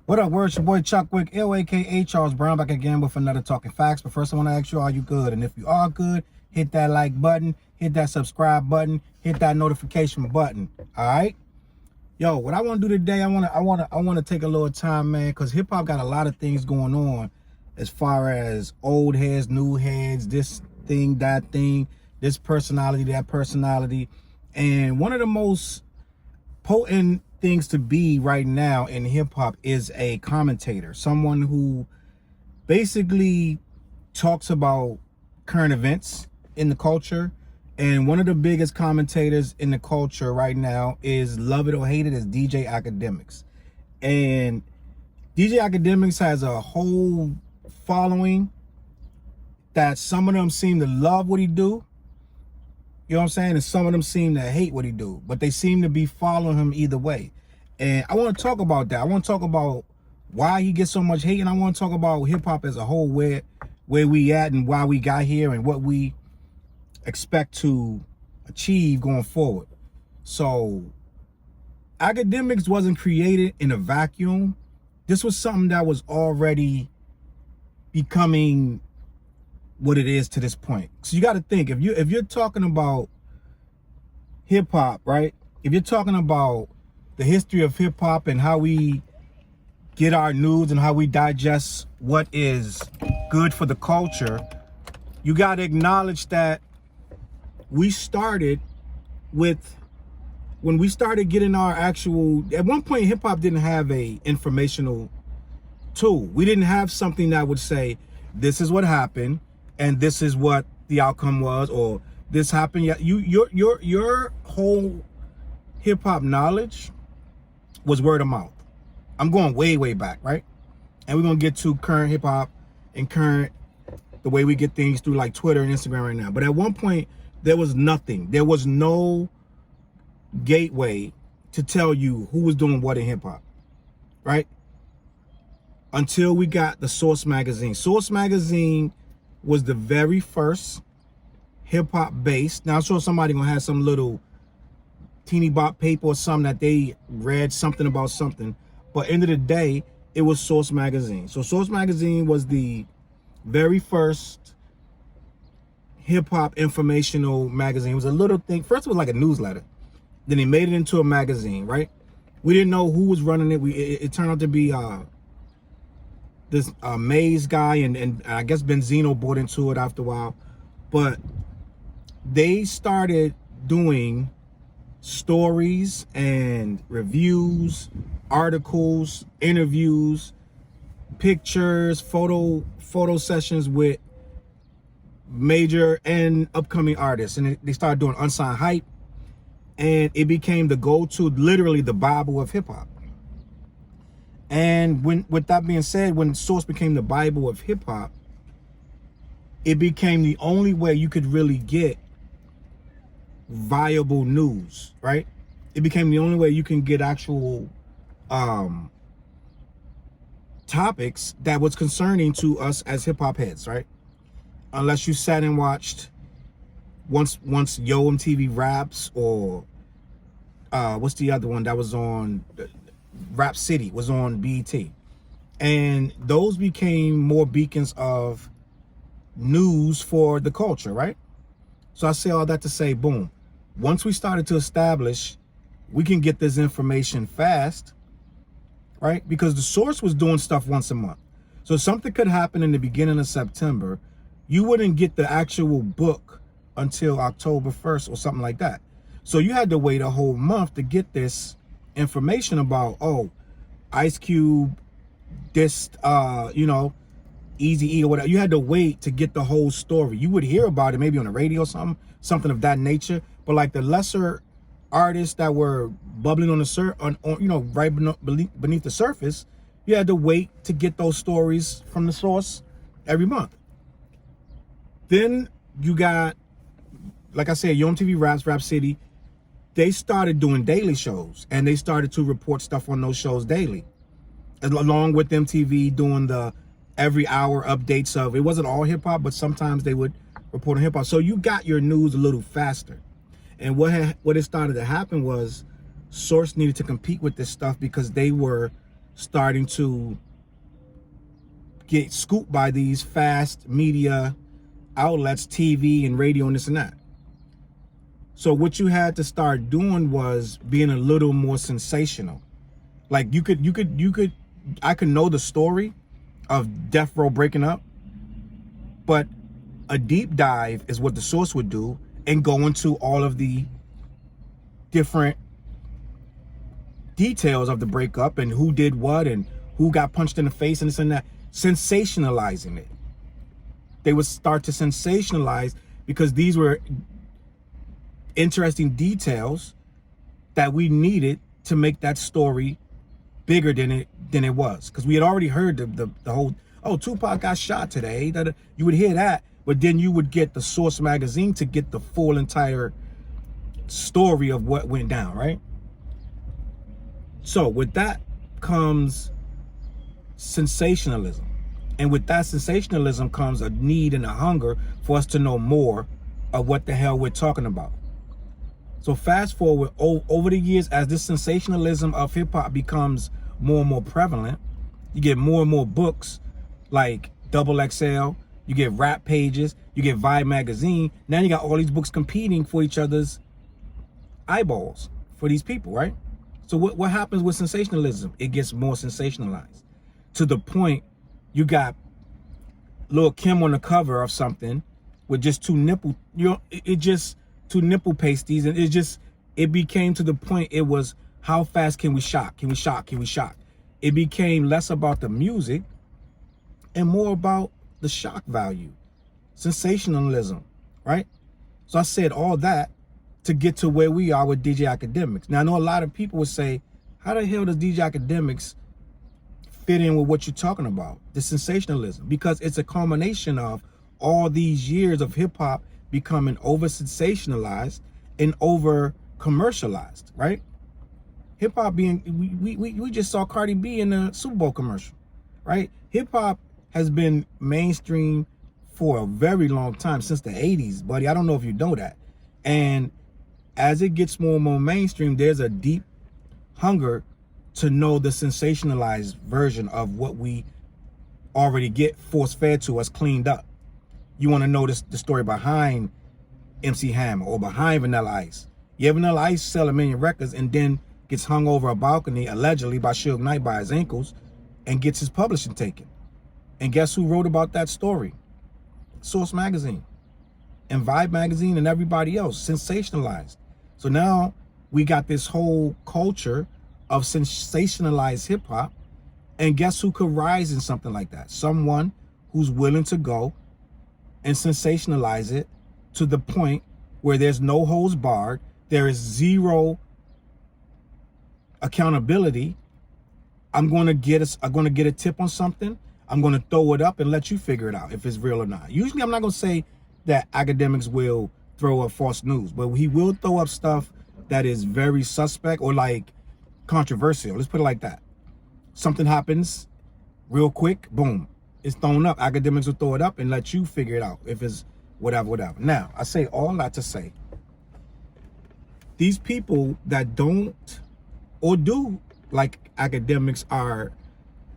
What up, word? It's your boy Chuck Wick, aka Charles Brown, back again with another Talking Facts. But first I want to ask you, are you good? And if you are good, hit that like button, hit that subscribe button, hit that notification button. Alright? Yo, what I want to do today, I want to take a little time, man, because hip hop got a lot of things going on as far as old heads, new heads, this thing, that thing, this personality, that personality. And one of the most potent things to be right now in hip-hop is a commentator, someone who basically talks about current events in the culture. And one of the biggest commentators in the culture right now is, love it or hate it, is DJ Akademiks. And DJ Akademiks has a whole following that some of them seem to love what he do. You know what I'm saying? And some of them seem to hate what he do, but they seem to be following him either way. And I want to talk about that. I want to talk about why he gets so much hate, and I want to talk about hip hop as a whole, where we at and why we got here and what we expect to achieve going forward. So Akademiks wasn't created in a vacuum. This was something that was already becoming what it is to this point. So you got to think, if you're talking about hip hop, right? If you're talking about the history of hip hop and how we get our news and how we digest what is good for the culture, you got to acknowledge that we started with, when we started getting our actual, at one point hip hop didn't have a informational tool. We didn't have something that would say, this is what happened and this is what the outcome was, or this happened. Your whole hip hop knowledge was word of mouth. I'm going way back, right? And we're gonna get to current hip hop and the way we get things through like Twitter and Instagram right now. But at one point there was nothing. There was no gateway to tell you who was doing what in hip hop, right? Until we got the Source magazine. Source magazine was the very first hip hop based. Now I'm sure somebody gonna have some little teeny bop paper or something that they read something about something, but end of the day it was Source magazine. So Source magazine was the very first hip hop informational magazine. It was a little thing. First it was like a newsletter, then they made it into a magazine, right? We didn't know who was running it. It turned out to be this Maze guy, and I guess Benzino bought into it after a while. But they started doing stories and reviews, articles, interviews, pictures, photo sessions with major and upcoming artists. And they started doing unsigned hype, and it became the go-to, literally the Bible of hip-hop. And with that being said, when Source became the Bible of hip hop, it became the only way you could really get viable news, right? It became the only way you can get actual topics that was concerning to us as hip hop heads, right? Unless you sat and watched once Yo MTV Raps, or what's the other one that was on? Rap City was on BET, and those became more beacons of news for the culture, right? So I say all that to say, boom, once we started to establish we can get this information fast, right? Because the Source was doing stuff once a month. So something could happen in the beginning of September, you wouldn't get the actual book until October 1st or something like that. So you had to wait a whole month to get this information about, oh, Ice Cube, this, you know, Eazy-E or whatever. You had to wait to get the whole story. You would hear about it maybe on the radio or something of that nature. But like the lesser artists that were bubbling on the you know, right beneath the surface, you had to wait to get those stories from the Source every month. Then you got, like I said, Yo MTV Raps, Rap City. They started doing daily shows, and they started to report stuff on those shows daily, along with MTV doing the every hour updates of, it wasn't all hip hop, but sometimes they would report on hip hop. So you got your news a little faster. And what it started to happen was Source needed to compete with this stuff because they were starting to get scooped by these fast media outlets, TV and radio and this and that. So what you had to start doing was being a little more sensational. Like I could know the story of Death Row breaking up, but a deep dive is what the source would do and go into all of the different details of the breakup and who did what and who got punched in the face and this and that, sensationalizing it. They would start to sensationalize because these were interesting details that we needed to make that story bigger than it was. Because we had already heard the whole, oh, Tupac got shot today. You would hear that, but then you would get the Source magazine to get the full entire story of what went down, right? So with that comes sensationalism. And with that sensationalism comes a need and a hunger for us to know more of what the hell we're talking about. So fast forward over the years, as this sensationalism of hip hop becomes more and more prevalent, you get more and more books like XXL, you get rap pages, you get Vibe magazine. Now you got all these books competing for each other's eyeballs for these people, right? So what happens with sensationalism? It gets more sensationalized to the point you got Lil' Kim on the cover of something with just two nipple, two nipple pasties, and it became to the point it was, how fast can we shock? Can we shock? Can we shock? It became less about the music and more about the shock value, sensationalism, right? So I said all that to get to where we are with DJ Akademiks. Now I know a lot of people would say, how the hell does DJ Akademiks fit in with what you're talking about, the sensationalism? Because it's a culmination of all these years of hip hop becoming over sensationalized and over commercialized, right? Hip hop being, we just saw Cardi B in the Super Bowl commercial, right? Hip hop has been mainstream for a very long time, since the 80s, buddy. I don't know if you know that. And as it gets more and more mainstream, there's a deep hunger to know the sensationalized version of what we already get force-fed to us, cleaned up. You want to know the story behind MC Hammer or behind Vanilla Ice. Yeah, Vanilla Ice sell 1 million records and then gets hung over a balcony, allegedly by Suge Knight by his ankles, and gets his publishing taken. And guess who wrote about that story? Source magazine and Vibe magazine and everybody else, sensationalized. So now we got this whole culture of sensationalized hip hop, and guess who could rise in something like that? Someone who's willing to go and sensationalize it to the point where there's no holds barred, there is zero accountability. I'm going to get a tip on something, I'm going to throw it up and let you figure it out if it's real or not. Usually I'm not going to say that Akademiks will throw up false news, but he will throw up stuff that is very suspect or like controversial. Let's put it like that. Something happens real quick, boom, it's thrown up. Akademiks will throw it up and let you figure it out if it's whatever. Now, I say all that to say, these people that don't or do like Akademiks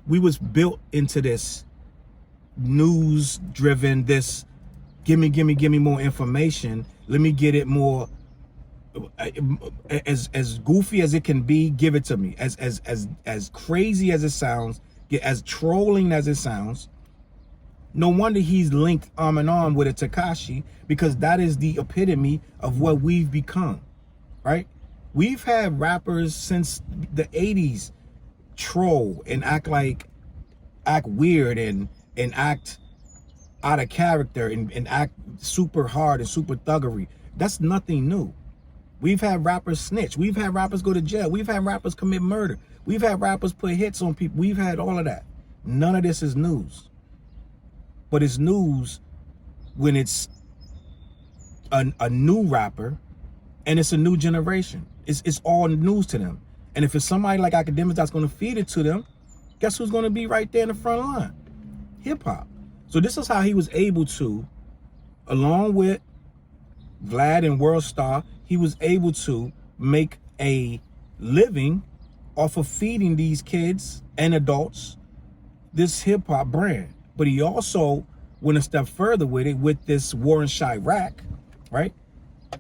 we was built into this news driven, this give me more information, let me get it more, as goofy as it can be, give it to me, as crazy as it sounds, as trolling as it sounds. No wonder he's linked arm in arm with a T.H.E, because that is the epitome of what we've become, right? We've had rappers since the 80s troll and act weird and act out of character and act super hard and super thuggery. That's nothing new. We've had rappers snitch. We've had rappers go to jail. We've had rappers commit murder. We've had rappers put hits on people. We've had all of that. None of this is news. But it's news when it's a new rapper and it's a new generation. It's all news to them. And if it's somebody like Akademiks that's going to feed it to them, guess who's going to be right there in the front line? Hip hop. So this is how he was able to, along with Vlad and World Star, he was able to make a living off of feeding these kids and adults this hip-hop brand. But he also went a step further with it with this war in Chiraq, right?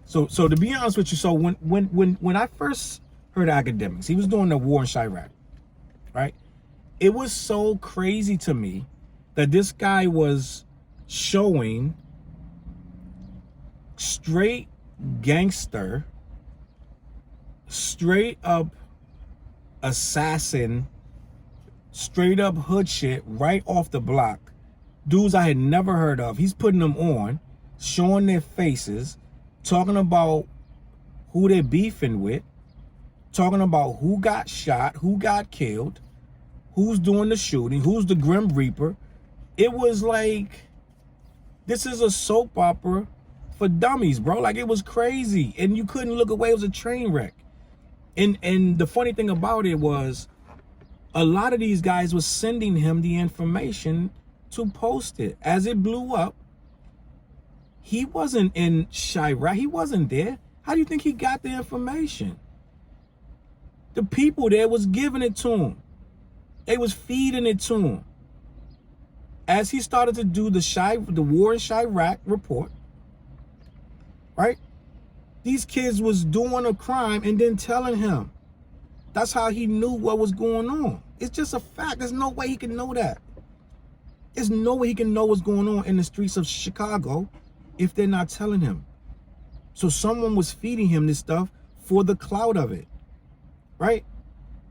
So to be honest with you, so when I first heard Akademiks, he was doing the war in Chiraq, right? It was so crazy to me that this guy was showing straight gangster, straight up assassin, straight up hood shit right off the block. Dudes I had never heard of. He's putting them on, showing their faces, talking about who they're beefing with, talking about who got shot, who got killed, who's doing the shooting, who's the Grim Reaper. It was like, this is a soap opera for dummies, bro. Like, it was crazy, and you couldn't look away. It was a train wreck. And the funny thing about it was, a lot of these guys was sending him the information to post it. As it blew up, he wasn't in Chiraq. He wasn't there. How do you think he got the information? The people there was giving it to him. They was feeding it to him. As he started to do the war in Chiraq report, right? These kids was doing a crime and then telling him. That's how he knew what was going on. It's just a fact. There's no way he can know that. There's no way he can know what's going on in the streets of Chicago if they're not telling him. So someone was feeding him this stuff for the clout of it, right?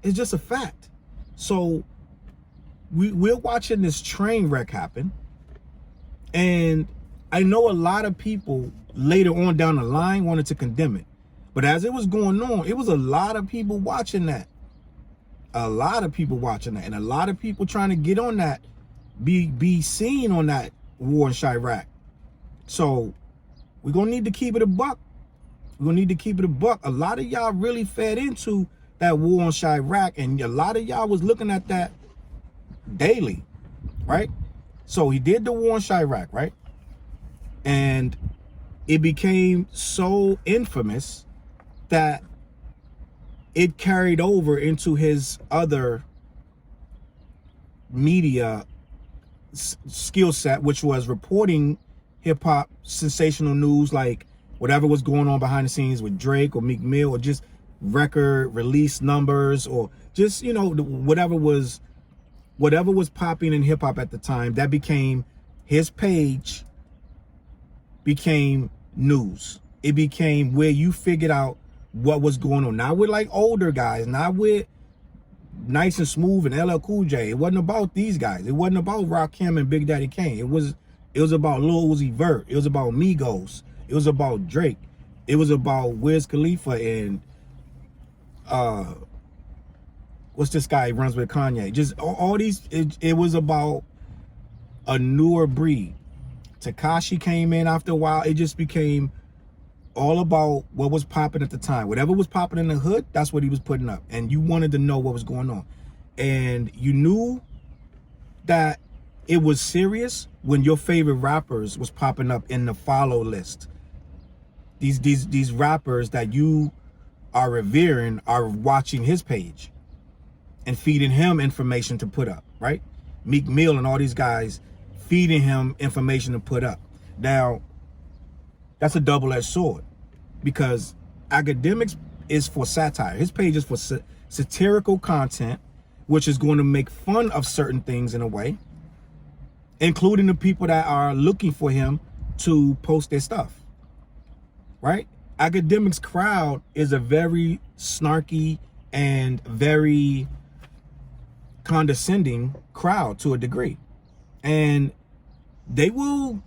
It's just a fact. So we're watching this train wreck happen, and I know a lot of people later on down the line wanted to condemn it. But as it was going on, it was a lot of people watching that. A lot of people watching that. And a lot of people trying to get on that, be seen on that war in Chiraq. So we're going to need to keep it a buck. We're going to need to keep it a buck. A lot of y'all really fed into that war in Chiraq. And a lot of y'all was looking at that daily, right? So he did the war in Chiraq, right? And it became so infamous that it carried over into his other media skill set, which was reporting hip-hop sensational news, like whatever was going on behind the scenes with Drake or Meek Mill, or just record release numbers, or just, you know, whatever was popping in hip-hop at the time. That became his page, became news. It became where you figured out what was going on. Not with like older guys, not with Nice and Smooth and LL Cool J. It wasn't about these guys. It wasn't about Rakim and Big Daddy Kane. It was about Lil Uzi Vert. It was about Migos. It was about Drake. It was about Wiz Khalifa and what's this guy who runs with Kanye? Just all these. It was about a newer breed. Tekashi came in after a while. It just became all about what was popping at the time. Whatever was popping in the hood, that's what he was putting up. And you wanted to know what was going on. And you knew that it was serious when your favorite rappers was popping up in the follow list. These rappers that you are revering are watching his page and feeding him information to put up, right? Meek Mill and all these guys feeding him information to put up. Now, that's a double-edged sword, because Akademiks is for satire. His page is for satirical content, which is going to make fun of certain things in a way, including the people that are looking for him to post their stuff, right? Akademiks crowd is a very snarky and very condescending crowd to a degree. And they will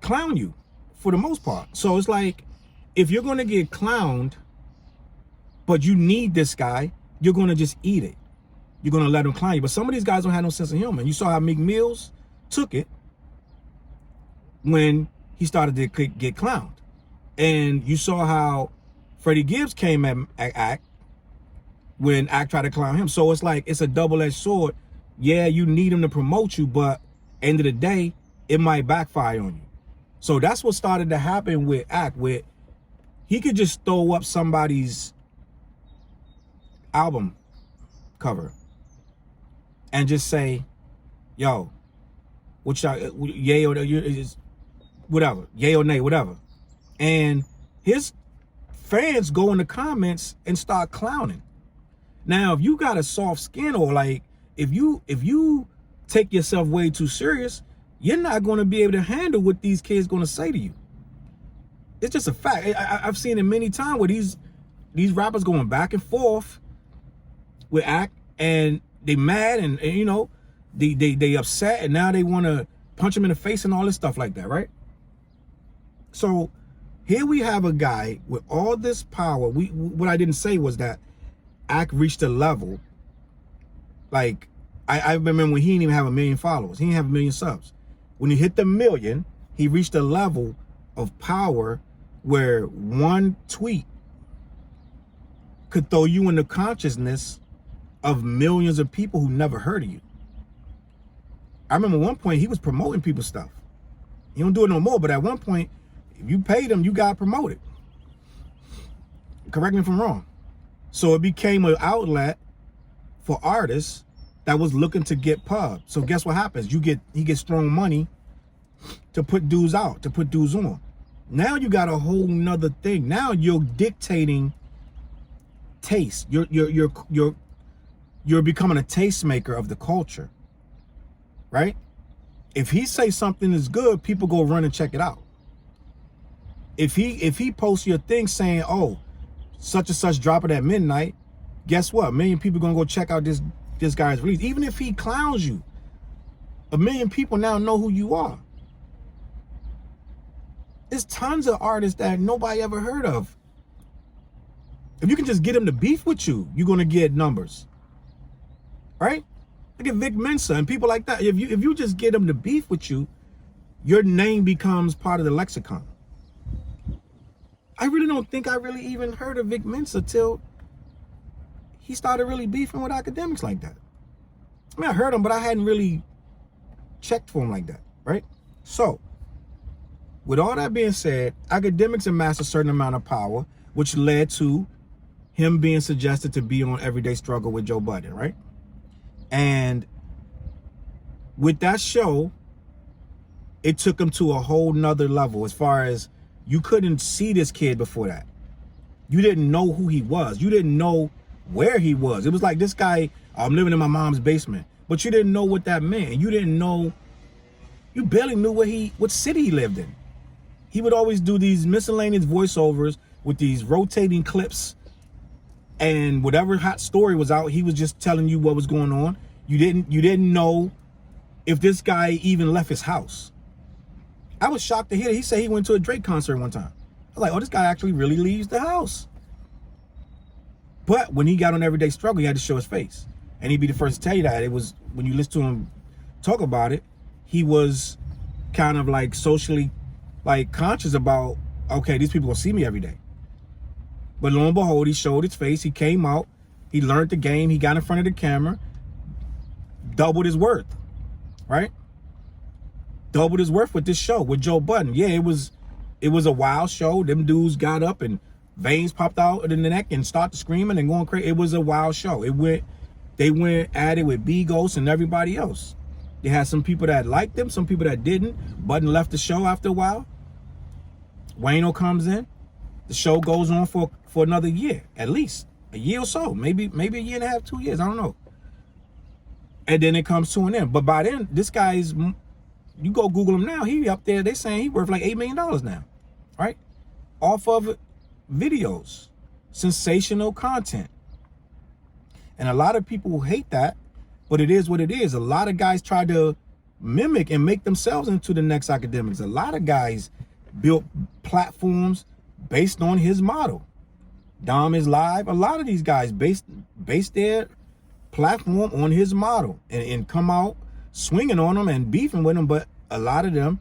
clown you for the most part. So it's like, if you're going to get clowned, but you need this guy, you're going to just eat it. You're going to let him clown you. But some of these guys don't have no sense of humor. You saw how Meek Mills took it when he started to get clowned. And you saw how Freddie Gibbs came at Act when Act tried to clown him. So it's like, it's a double-edged sword. Yeah, you need him to promote you, but end of the day, it might backfire on you. So that's what started to happen with Act, with he could just throw up somebody's album cover and just say, yo, what y'all, yay or whatever, yay or nay, whatever. And his fans go in the comments and start clowning. Now, if you got a soft skin, or like, if you take yourself way too serious, you're not going to be able to handle what these kids going to say to you. It's just a fact. I've seen it many times where these rappers going back and forth with ACK, and they mad, and you know, they upset, and now they want to punch him in the face and all this stuff like that, right? So here we have a guy with all this power. What I didn't say was that ACK reached a level, like, I remember when he didn't even have 1 million followers. He didn't have 1 million subs. When he hit the 1 million, he reached a level of power where one tweet could throw you into consciousness of millions of people who never heard of you. I remember one point he was promoting people's stuff. He don't do it no more, but at one point, if you paid him, you got promoted. Correct me if I'm wrong. So it became an outlet for artists that was looking to get pub. So guess what happens? He gets thrown money to put dudes out, to put dudes on. Now you got a whole nother thing. Now you're dictating taste. You're becoming a tastemaker of the culture, right? If he say something is good, people go run and check it out. If he posts your thing saying, oh, such and such drop it at midnight, guess what? 1 million people gonna go check out this guy's release. Even if he clowns you, 1 million people now know who you are. There's tons of artists that nobody ever heard of. If you can just get them to beef with you, you're gonna get numbers, right? Look at Vic Mensa and people like that. If you just get them to beef with you, your name becomes part of the lexicon. I really don't think I really even heard of Vic Mensa till he started really beefing with Akademiks like that. I mean, I heard him, but I hadn't really checked for him like that, right? So, with all that being said, Akademiks amassed a certain amount of power, which led to him being suggested to be on Everyday Struggle with Joe Budden, right? And with that show, it took him to a whole nother level as far as you couldn't see this kid before that. You didn't know who he was. You didn't know where he was. It was like, this guy, I'm living in my mom's basement. But you didn't know what that meant. You didn't know, you barely knew what city he lived in. He would always do these miscellaneous voiceovers with these rotating clips, and whatever hot story was out, he was just telling you what was going on. You didn't know if this guy even left his house. I was shocked to hear that he said he went to a Drake concert one time. I was like, oh, this guy actually really leaves the house. But when he got on Everyday Struggle, he had to show his face. And he'd be the first to tell you that. It was, when you listen to him talk about it, he was kind of like socially like conscious about, okay, these people will see me every day. But lo and behold, he showed his face. He came out. He learned the game. He got in front of the camera. Doubled his worth, right? Doubled his worth with this show with Joe Budden. Yeah, it was a wild show. Them dudes got up and veins popped out in the neck and started screaming and going crazy. It was a wild show. They went at it with B-Ghost and everybody else. They had some people that liked them, some people that didn't. Budden left the show after a while. Wayno comes in. The show goes on for another year, at least a year or so, maybe a year and a half, 2 years, I don't know. And then it comes to an end. But by then, this guy's, you go Google him now, he up there, they saying he worth like $8 million now, right? Off of videos, sensational content. And a lot of people hate that, but it is what it is. A lot of guys try to mimic and make themselves into the next Akademiks. A lot of guys built platforms based on his model. Dom is Live. A lot of these guys based their platform on his model and come out swinging on them and beefing with them. But a lot of them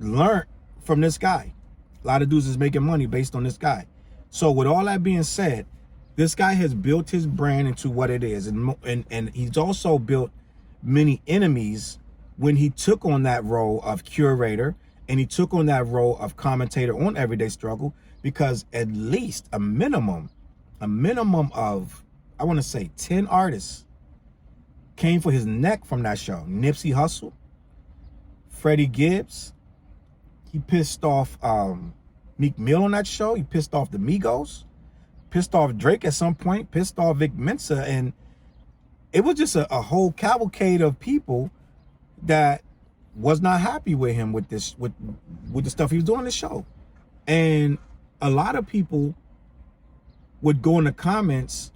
learned from this guy. A lot of dudes is making money based on this guy. So with all that being said, this guy has built his brand into what it is. And he's also built many enemies when he took on that role of curator and he took on that role of commentator on Everyday Struggle, because at least a minimum of, I want to say 10 artists came for his neck from that show. Nipsey Hussle, Freddie Gibbs. He pissed off Meek Mill on that show. He pissed off the Migos. Pissed off Drake at some point. Pissed off Vic Mensa. And it was just a whole cavalcade of people that was not happy with him with this, with the stuff he was doing on the show. And a lot of people would go in the comments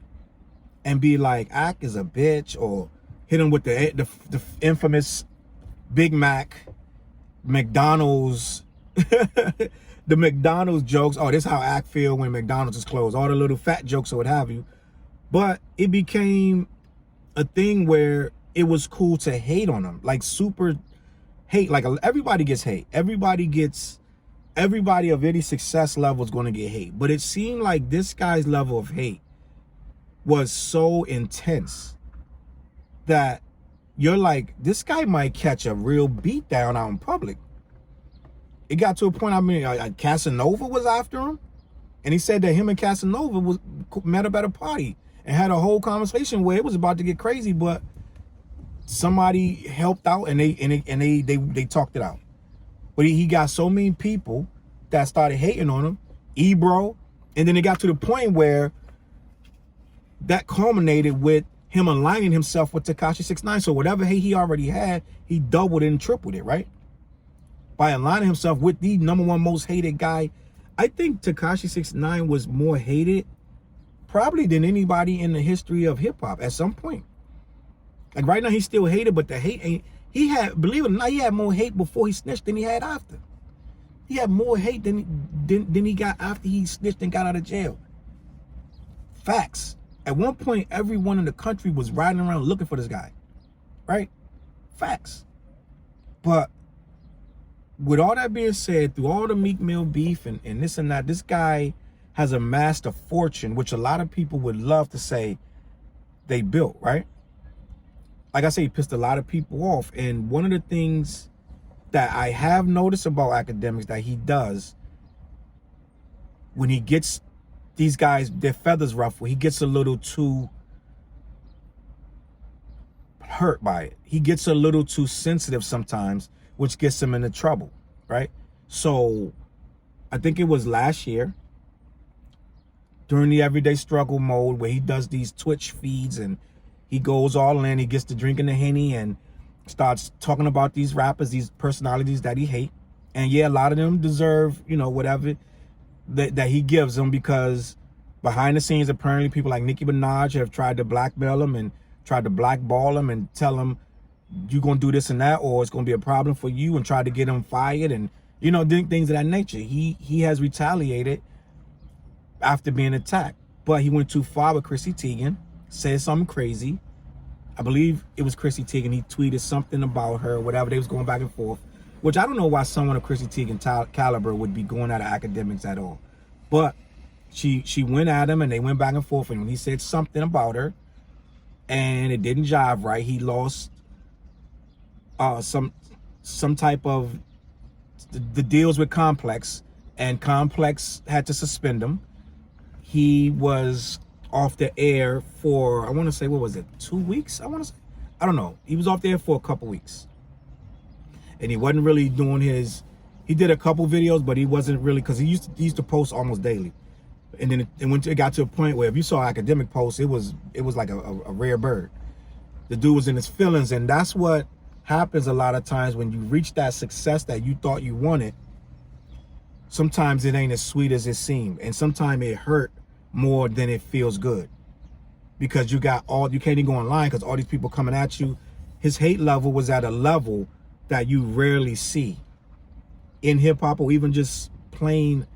and be like, Ak is a bitch, or hit him with the infamous Big Mac, McDonald's, the McDonald's jokes. Oh, this is how Ak feel when McDonald's is closed. All the little fat jokes or what have you. But it became a thing where it was cool to hate on him, like super hate. Like everybody gets hate. Everybody of any success level is going to get hate. But it seemed like this guy's level of hate was so intense that you're like, this guy might catch a real beat down out in public. It got to a point, I mean, Casanova was after him. And he said that him and Casanova met up at a party and had a whole conversation where it was about to get crazy, but somebody helped out and they talked it out. But he got so many people that started hating on him, Ebro, and then it got to the point where that culminated with him aligning himself with Tekashi 6ix9ine. So whatever hate he already had, he doubled and tripled it, right? By aligning himself with the #1 most hated guy. I think Tekashi 6ix9ine was more hated probably than anybody in the history of hip hop at some point. Like right now he's still hated, but the hate ain't. He had, believe it or not, he had more hate before he snitched than he had after. He had more hate than he got after he snitched and got out of jail. Facts. At one point, everyone in the country was riding around looking for this guy, right? Facts. But with all that being said, through all the Meek Mill beef and this and that, this guy has amassed a fortune, which a lot of people would love to say they built, right? Like I say, he pissed a lot of people off. And one of the things that I have noticed about Akademiks that he does, when he gets these guys, their feathers ruffled, he gets a little too hurt by it. He gets a little too sensitive sometimes, which gets him into trouble, right? So I think it was last year during the Everyday Struggle mode where he does these Twitch feeds and he goes all in, he gets to drinking the Henny and starts talking about these rappers, these personalities that he hates. And yeah, a lot of them deserve, you know, whatever that he gives them, because behind the scenes, apparently people like Nicki Minaj have tried to blackmail him and tried to blackball him and tell him, you're going to do this and that, or it's going to be a problem for you, and tried to get him fired and, you know, things of that nature. He has retaliated after being attacked, but he went too far with Chrissy Teigen, said something crazy. I believe it was Chrissy Teigen. He tweeted something about her, whatever. They was going back and forth, which I don't know why someone of Chrissy Teigen caliber would be going at Akademiks at all. But she went at him and they went back and forth. And when he said something about her and it didn't jive right, he lost some type of the deals with Complex, and Complex had to suspend him. He was off the air for, I want to say, what was it, 2 weeks? I want to say, I don't know. He was off there for a couple weeks. And he wasn't really doing his, he did a couple videos, but he wasn't really, because he used to post almost daily. And then it got to a point where if you saw Akademiks post, it was like a rare bird. The dude was in his feelings, and that's what happens a lot of times when you reach that success that you thought you wanted. Sometimes it ain't as sweet as it seemed, and sometimes it hurt more than it feels good, because you can't even go online because all these people coming at you. His hate level was at a level that you rarely see in hip hop, or even just plain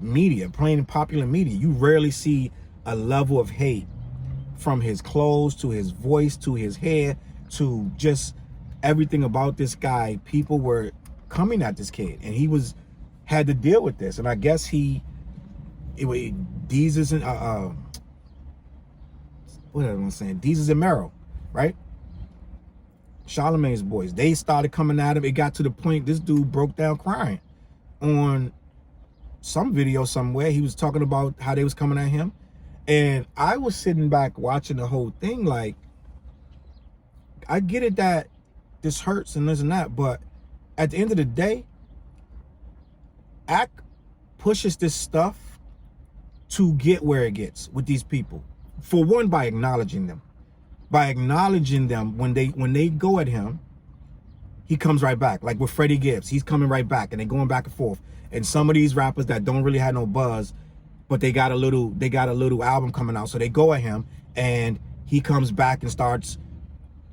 media, plain popular media. You rarely see a level of hate, from his clothes to his voice to his hair to just everything about this guy. People were coming at this kid, and he had to deal with this. And I guess Deezus and what am I saying? Deezus and Mero, right? Charlamagne's boys. They started coming at him. It got to the point this dude broke down crying on some video somewhere. He was talking about how they was coming at him, and I was sitting back watching the whole thing like, I get it that this hurts and this and that, but at the end of the day, ACK pushes this stuff to get where it gets with these people. For one, by acknowledging them. By acknowledging them, when they go at him, he comes right back. Like with Freddie Gibbs, he's coming right back, and they're going back and forth. And some of these rappers that don't really have no buzz, but they got a little album coming out, so they go at him, and he comes back and starts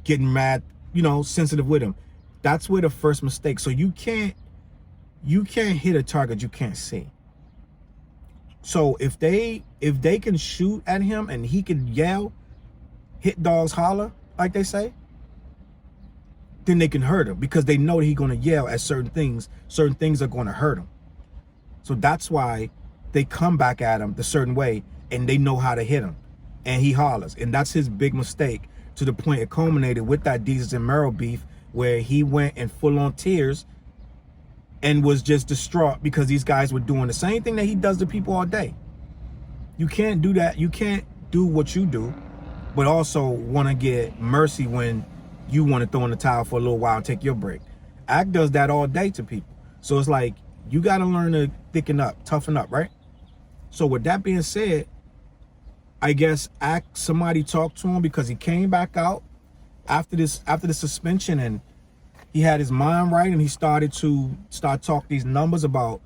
getting mad, you know, sensitive with him. That's where the first mistake. So you can't hit a target you can't see. So if they can shoot at him and he can yell, hit dogs holler, like they say, then they can hurt him, because they know that he's going to yell at certain things. Certain things are going to hurt him. So that's why they come back at him the certain way, and they know how to hit him, and he hollers. And that's his big mistake, to the point it culminated with that Deezus and Mero beef, where he went in full on tears and was just distraught because these guys were doing the same thing that he does to people all day. You can't do that. You can't do what you do, but also want to get mercy when you want to throw in the towel for a little while and take your break. ACK does that all day to people. So it's like, you got to learn to thicken up, toughen up, right? So with that being said, I guess ACK, somebody talked to him, because he came back out after the suspension, and he had his mind right, and he started to talk these numbers about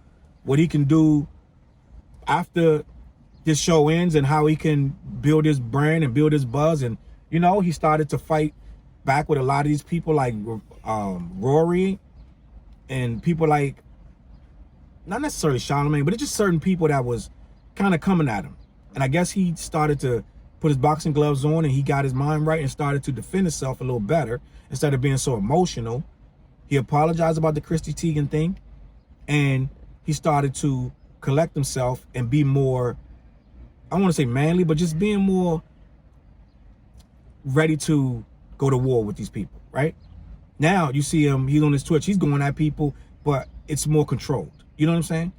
what he can do after this show ends, and how he can build his brand and build his buzz. And, you know, he started to fight back with a lot of these people like Rory, and people like, not necessarily Charlamagne, but it's just certain people that was kind of coming at him. And I guess he started to put his boxing gloves on, and he got his mind right and started to defend himself a little better instead of being so emotional. He apologized about the Christy Teigen thing, and he started to collect himself and be more, I don't want to say manly, but just being more ready to go to war with these people, right? Now you see him, he's on his Twitch, he's going at people, but it's more controlled. You know what I'm saying?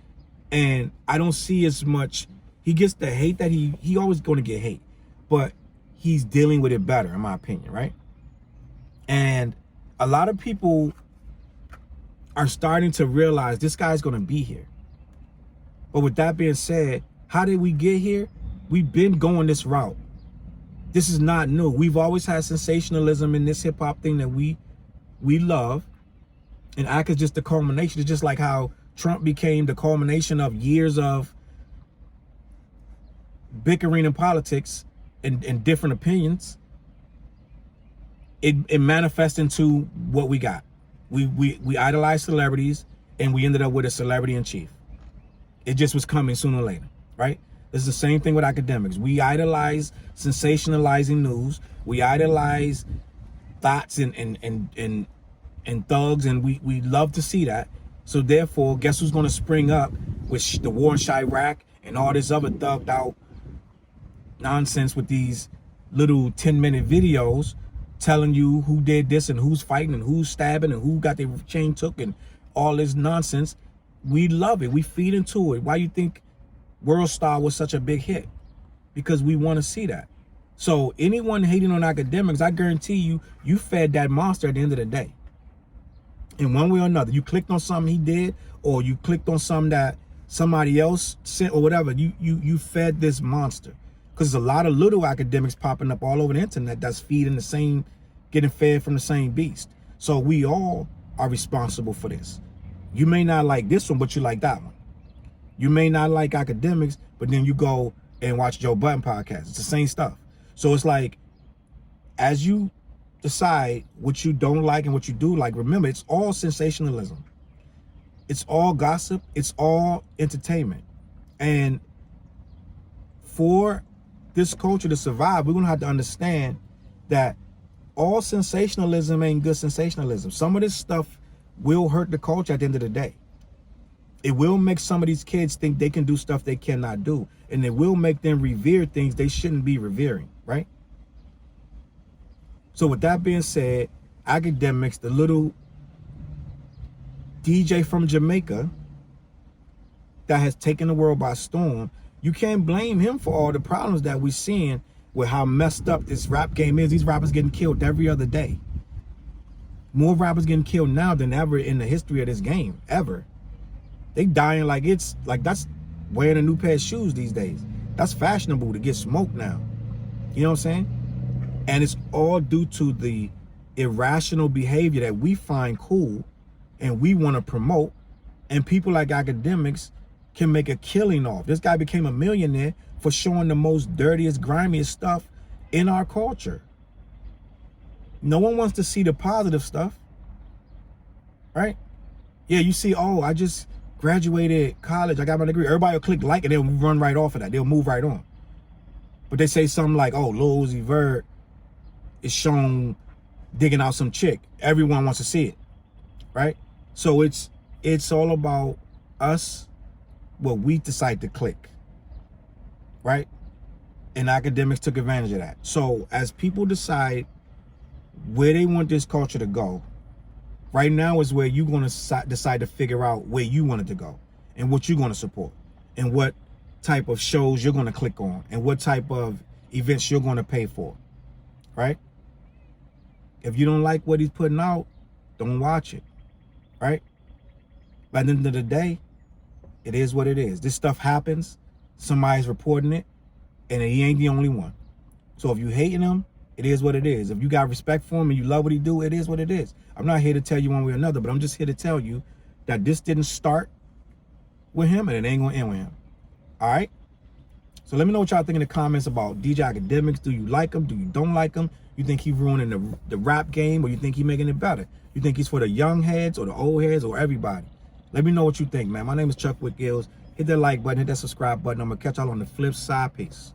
And I don't see as much, he gets the hate that he always going to get hate, but he's dealing with it better, in my opinion, right? And a lot of people are starting to realize this guy's going to be here. But with that being said, how did we get here? We've been going this route. This is not new. We've always had sensationalism in this hip hop thing that we love. And ACK is just the culmination. It's just like how Trump became the culmination of years of bickering in politics and different opinions. It manifests into what we got. We idolize celebrities, and we ended up with a celebrity in chief. It just was coming sooner or later, right? It's the same thing with Akademiks. We idolize sensationalizing news. We idolize thoughts and thugs, and we love to see that. So therefore, guess who's going to spring up with the war in Chiraq and all this other thugged out nonsense with these little 10-minute videos telling you who did this and who's fighting and who's stabbing and who got their chain took and all this nonsense. We love it. We feed into it. Why you think World Star was such a big hit? Because we want to see that. So anyone hating on Akademiks, I guarantee you, you fed that monster at the end of the day. In one way or another, you clicked on something he did, or you clicked on something that somebody else sent, or whatever. You fed this monster. Because there's a lot of little Akademiks popping up all over the internet that's feeding the same, getting fed from the same beast. So we all are responsible for this. You may not like this one, but you like that one. You may not like Akademiks, but then you go and watch Joe Budden podcast. It's the same stuff. So it's like, as you decide what you don't like and what you do like, remember, it's all sensationalism. It's all gossip. It's all entertainment. And for this culture to survive, we're going to have to understand that all sensationalism ain't good sensationalism. Some of this stuff will hurt the culture at the end of the day. It will make some of these kids think they can do stuff they cannot do. And it will make them revere things they shouldn't be revering, right? So with that being said, Akademiks, the little DJ from Jamaica that has taken the world by storm, you can't blame him for all the problems that we're seeing with how messed up this rap game is. These rappers getting killed every other day. More rappers getting killed now than ever in the history of this game, ever. They dying like it's, like that's wearing a new pair of shoes these days. That's fashionable to get smoked now. You know what I'm saying? And it's all due to the irrational behavior that we find cool and we want to promote, and people like Akademiks can make a killing off. This guy became a millionaire for showing the most dirtiest, grimiest stuff in our culture. No one wants to see the positive stuff, right? Yeah, you see, oh, I just graduated college, I got my degree. Everybody will click like and they'll run right off of that. They'll move right on. But they say something like, oh, Lil Uzi Vert is shown digging out some chick. Everyone wants to see it, right? So it's all about us, what we decide to click, right? And Akademiks took advantage of that. So as people decide where they want this culture to go, right now is where you're going to decide to figure out where you want it to go and what you're going to support and what type of shows you're going to click on and what type of events you're going to pay for, right? If you don't like what he's putting out, don't watch it, right? By the end of the day, it is what it is. This stuff happens. Somebody's reporting it, and he ain't the only one. So if you hating him, it is what it is. If you got respect for him and you love what he do, it is what it is. I'm not here to tell you one way or another, but I'm just here to tell you that this didn't start with him and it ain't gonna end with him. All right? So let me know what y'all think in the comments about DJ Akademiks. Do you like him? Do you don't like him? You think he ruining the rap game, or you think he making it better? You think he's for the young heads or the old heads or everybody? Let me know what you think, man. My name is Chuck with Gills. Hit that like button, hit that subscribe button. I'm gonna catch y'all on the flip side. Peace.